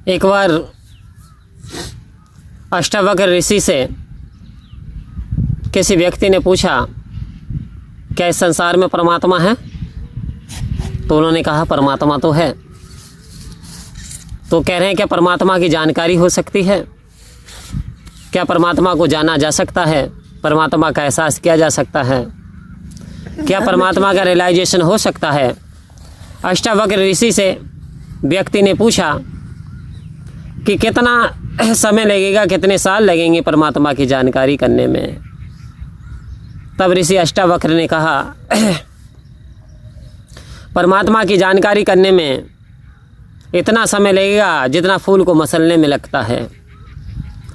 एक बार अष्टावक्र ऋषि से किसी व्यक्ति ने पूछा, क्या इस संसार में परमात्मा है? तो उन्होंने कहा, परमात्मा तो है। तो कह रहे हैं, क्या परमात्मा की जानकारी हो सकती है? क्या परमात्मा को जाना जा सकता है? परमात्मा का एहसास किया जा सकता है? क्या परमात्मा का रियलाइजेशन हो सकता है? अष्टावक्र ऋषि से व्यक्ति ने पूछा कि कितना समय लगेगा, कितने साल लगेंगे परमात्मा की जानकारी करने में। तब ऋषि अष्टावक्र ने कहा, परमात्मा की जानकारी करने में इतना समय लगेगा जितना फूल को मसलने में लगता है।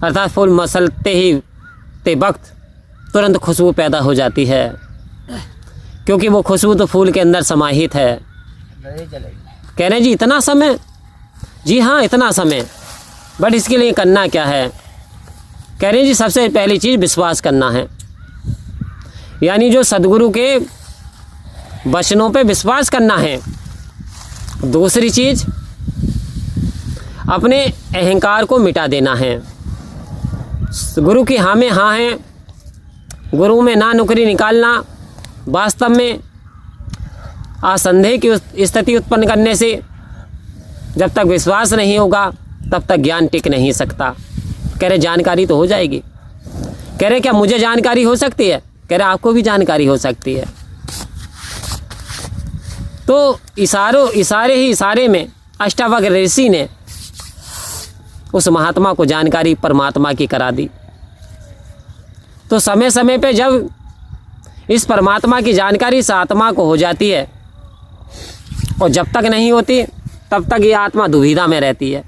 अर्थात फूल मसलते ही ते वक्त तुरंत खुशबू पैदा हो जाती है, क्योंकि वो खुशबू तो फूल के अंदर समाहित है। कह रहे जी इतना समय? जी हाँ, इतना समय। बट इसके लिए करना क्या है? कह रहे जी सबसे पहली चीज़ विश्वास करना है, यानी जो सदगुरु के वचनों पे विश्वास करना है। दूसरी चीज़, अपने अहंकार को मिटा देना है। गुरु की हाँ में हाँ है, गुरु में ना नुकरी निकालना वास्तव में असंदेह की स्थिति उत्पन्न करने से जब तक विश्वास नहीं होगा तब तक ज्ञान टिक नहीं सकता। कह रहे जानकारी तो हो जाएगी। कह रहे क्या मुझे जानकारी हो सकती है? कह रहे आपको भी जानकारी हो सकती है। तो इशारे में अष्टावक्र ऋषि ने उस महात्मा को जानकारी परमात्मा की करा दी। तो समय समय पे जब इस परमात्मा की जानकारी इस आत्मा को हो जाती है, और जब तक नहीं होती तब तक ये आत्मा दुविधा में रहती है,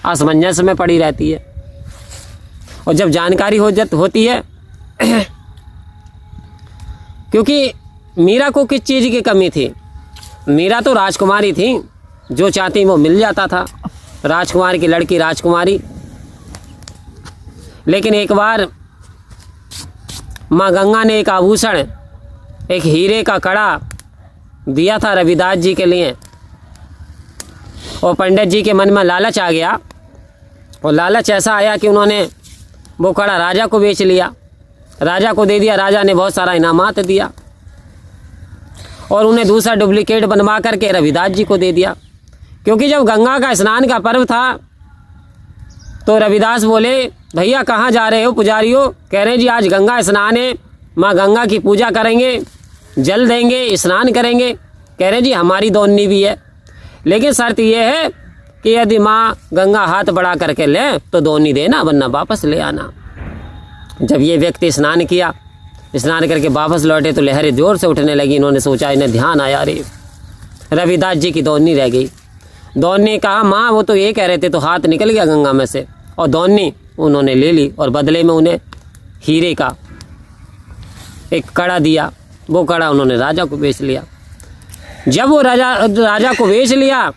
असमंजस में पड़ी रहती है। और जब जानकारी होती है क्योंकि मीरा को किस चीज़ की कमी थी? मीरा तो राजकुमारी थी, जो चाहती वो मिल जाता था, राजकुमार की लड़की राजकुमारी। लेकिन एक बार माँ गंगा ने एक आभूषण, एक हीरे का कड़ा दिया था रविदास जी के लिए, और पंडित जी के मन में लालच आ गया। और लालच ऐसा आया कि उन्होंने वो कड़ा राजा को बेच लिया, राजा को दे दिया। राजा ने बहुत सारा इनामात दिया और उन्हें दूसरा डुप्लीकेट बनवा करके रविदास जी को दे दिया। क्योंकि जब गंगा का स्नान का पर्व था तो रविदास बोले, भैया कहाँ जा रहे हो पुजारियों? कह रहे जी आज गंगा स्नान है, माँ गंगा की पूजा करेंगे, जल देंगे, स्नान करेंगे। कह रहे जी हमारी दोननी भी है, लेकिन शर्त यह है कि यदि माँ गंगा हाथ बढ़ा करके ले तो दोनी देना, वरना वापस ले आना। जब ये व्यक्ति स्नान किया, स्नान करके वापस लौटे तो लहरें जोर से उठने लगी। इन्होंने सोचा, इन्हें ध्यान आया, अरे रविदास जी की दोनी रह गई। दोनी कहा, माँ वो तो ये कह रहे थे, तो हाथ निकल गया गंगा में से, और दोनी उन्होंने ले ली और बदले में उन्हें हीरे का एक कड़ा दिया। वो कड़ा उन्होंने राजा को बेच लिया। जब वो राजा को बेच लिया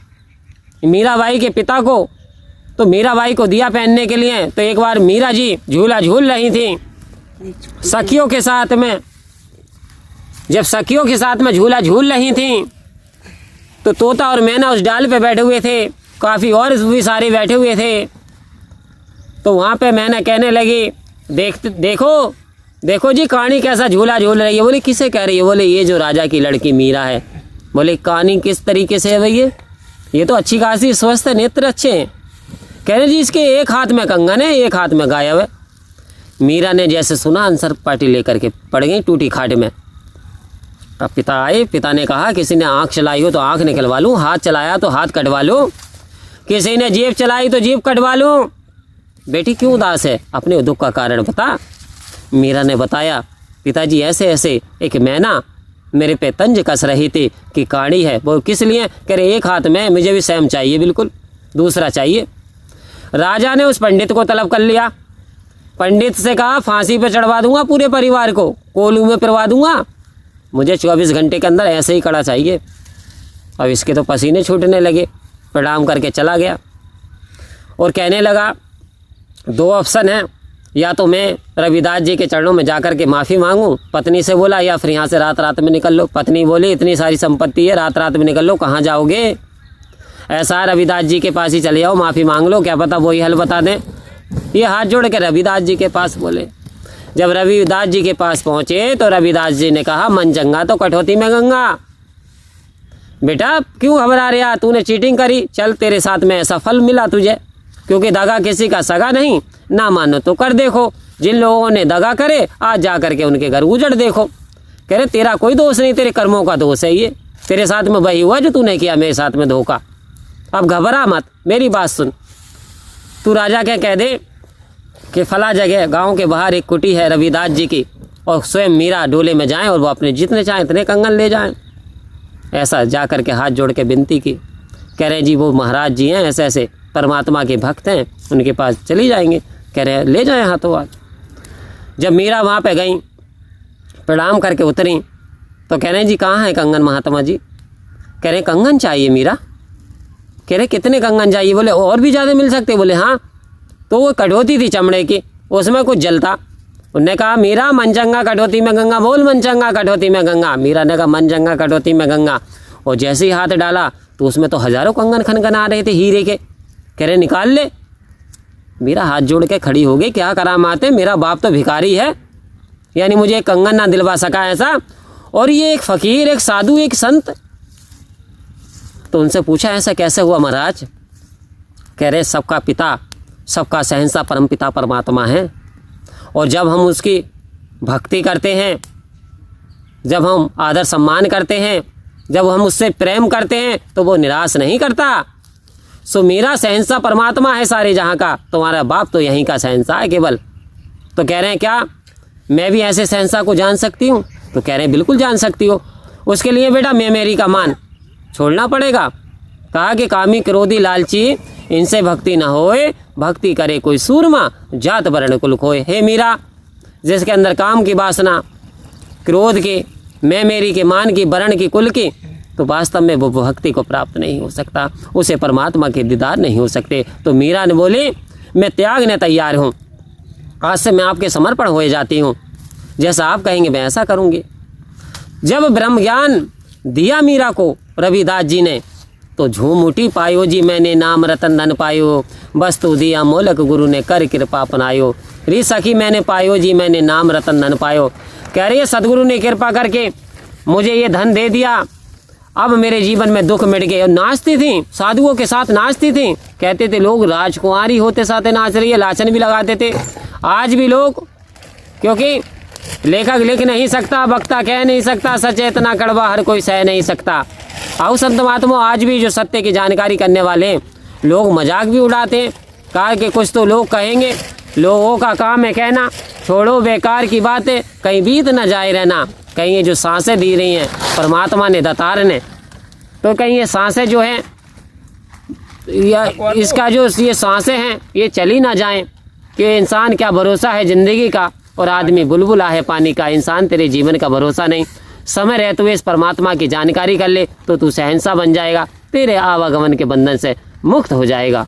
मीराबाई के पिता को, तो मीराबाई को दिया पहनने के लिए। तो एक बार मीरा जी झूला झूल रही थी सखियों के साथ में। जब सखियों के साथ में झूला झूल रही थी तो तोता और मैना उस डाल पे बैठे हुए थे, काफ़ी और भी सारे बैठे हुए थे। तो वहाँ पे मैना कहने लगी, देखो जी कहानी कैसा झूला झूल रही है। बोले किसे कह रही है? बोले ये जो राजा की लड़की मीरा है। बोले कहानी किस तरीके से है भैया? ये तो अच्छी खासी स्वस्थ है, नेत्र अच्छे हैं। कह रहे जी इसके एक हाथ में कंगन है, एक हाथ में गायब है। मीरा ने जैसे सुना आंसर पार्टी लेकर के पड़ गई टूटी खाट में। अब पिता आए, पिता ने कहा किसी ने आँख चलाई हो तो आँख निकलवा लूँ, हाथ चलाया तो हाथ कटवा लूँ, किसी ने जेब चलाई तो जेब कटवा लूँ। बेटी क्यों उदास है? अपने दुख का कारण बता। मीरा ने बताया, पिताजी ऐसे ऐसे एक मैना मेरे पे तंज कस रही थी कि काड़ी है। वो किस लिए? कह रहे एक हाथ में, मुझे भी सेम चाहिए, बिल्कुल दूसरा चाहिए। राजा ने उस पंडित को तलब कर लिया। पंडित से कहा फांसी पे चढ़वा दूंगा पूरे परिवार को, कोलू में पिरवा दूंगा, मुझे 24 घंटे के अंदर ऐसे ही कड़ा चाहिए। अब इसके तो पसीने छूटने लगे। प्रणाम करके चला गया और कहने लगा, दो ऑप्शन है, या तो मैं रविदास जी के चरणों में जाकर के माफ़ी मांगूं, पत्नी से बोला, या फिर यहाँ से रात रात में निकल लो। पत्नी बोली इतनी सारी संपत्ति है, रात रात में निकल लो, कहाँ जाओगे? ऐसा रविदास जी के पास ही चले जाओ, माफ़ी मांग लो, क्या पता वही हल बता दें। ये हाथ जोड़ के रविदास जी के पास बोले। जब रविदास जी के पास पहुँचे तो रविदास जी ने कहा, मन चंगा तो कटौती में गंगा। बेटा क्यों घबरा रहा, तूने चीटिंग करी, चल तेरे साथ में ऐसा फल मिला तुझे, क्योंकि दगा किसी का सगा नहीं, ना मानो तो कर देखो। जिन लोगों ने दगा करे आज जा करके उनके घर उजड़ देखो। कह रहे तेरा कोई दोष नहीं, तेरे कर्मों का दोष है, ये तेरे साथ में वही हुआ जो तूने किया मेरे साथ में धोखा। अब घबरा मत, मेरी बात सुन, तू राजा के कह दे कि फला जगह गांव के बाहर एक कुटी है रविदास जी की, और स्वयं मीरा डोले में जाएं और वो अपने जितने चाहें इतने कंगन ले जाएं। ऐसा जा कर के हाथ जोड़ के विनती की। कह रहे जी वो महाराज जी हैं, ऐसे ऐसे परमात्मा के भक्त हैं, उनके पास चली जाएंगे। कह रहे ले जाएं हाथों हाथ। जब मीरा वहाँ पे गई, प्रणाम करके उतरी, तो कह रहे जी कहाँ है कंगन महात्मा जी। कह रहे कंगन चाहिए मीरा। कह रहे कितने कंगन चाहिए। बोले और भी ज़्यादा मिल सकते। बोले हाँ। तो वो कटौती थी चमड़े की, उसमें कुछ जलता। उनने कहा मीरा मनचंगा कटौती में गंगा, बोल मनचंगा कटौती में गंगा। मीरा ने कहा मनचंगा कटौती में गंगा। और जैसे ही हाथ डाला तो उसमें तो हज़ारों कंगन खनखन आ रहे थे हीरे के। कह रहे निकाल ले। मीरा हाथ जोड़ के खड़ी हो गई, क्या करामात है, मेरा बाप तो भिखारी है, यानी मुझे एक कंगन ना दिलवा सका ऐसा, और ये एक फ़कीर, एक साधु, एक संत। तो उनसे पूछा ऐसा कैसे हुआ महाराज। कह रहे सबका पिता, सबका शहंशाह परम पिता परमात्मा है, और जब हम उसकी भक्ति करते हैं, जब हम आदर सम्मान करते हैं, जब हम उससे प्रेम करते हैं तो वो निराश नहीं करता। सो मेरा शहंशाह परमात्मा है सारे जहाँ का, तुम्हारा बाप तो यहीं का शहंशाह है केवल। तो कह रहे हैं क्या मैं भी ऐसे शहंशाह को जान सकती हूँ। तो कह रहे हैं बिल्कुल जान सकती हो। उसके लिए बेटा मैं मेरी का मान छोड़ना पड़ेगा। कहा कि कामी क्रोधी लालची इनसे भक्ति न होए, भक्ति करे कोई सूरमा, जात वर्ण कुल खोए। हे मीरा, जिसके अंदर काम की वासना, क्रोध की, मैं मेरी के, मान की, वर्ण की, कुल की, तो वास्तव में वो भक्ति को प्राप्त नहीं हो सकता, उसे परमात्मा के दीदार नहीं हो सकते। तो मीरा ने बोली मैं त्यागने तैयार हूँ, आज से मैं आपके समर्पण हो जाती हूँ, जैसा आप कहेंगे मैं ऐसा करूँगी। जब ब्रह्म ज्ञान दिया मीरा को रविदास जी ने, तो झूम उठी पायो जी मैंने नाम रतन धन पायो, वस्तु दिया मोलक गुरु ने कर कृपा अपनायो। री सखी मैंने पायो जी मैंने नाम रतन धन पायो। कह रही है सदगुरु ने कृपा करके मुझे ये धन दे दिया, अब मेरे जीवन में दुख मिट गए। और नाचती थी, साधुओं के साथ नाचती थी। कहते थे लोग राजकुमारी होते साथ नाच रही है, लाचन भी लगाते थे। आज भी लोग, क्योंकि लेखक लिख नहीं सकता, वक्ता कह नहीं सकता, सचेतना कड़वा हर कोई सह नहीं सकता। आओ संत महात्मा, आज भी जो सत्य की जानकारी करने वाले लोग मजाक भी उड़ाते हैं। कहा कि कुछ तो लोग कहेंगे, लोगों का काम है कहना, छोड़ो बेकार की बातें, कहीं बीत न जाए रहना। कहीं ये जो सांसें दी रही हैं परमात्मा ने, दातार ने, तो कहीं ये सांसें जो हैं, या इसका जो ये सांसें हैं ये चली ना जाएं, कि इंसान क्या भरोसा है ज़िंदगी का, और आदमी बुलबुला है पानी का। इंसान तेरे जीवन का भरोसा नहीं। समय रहते हुए इस परमात्मा की जानकारी कर ले तो तू शहंशाह बन जाएगा, तेरे आवागमन के बंधन से मुक्त हो जाएगा।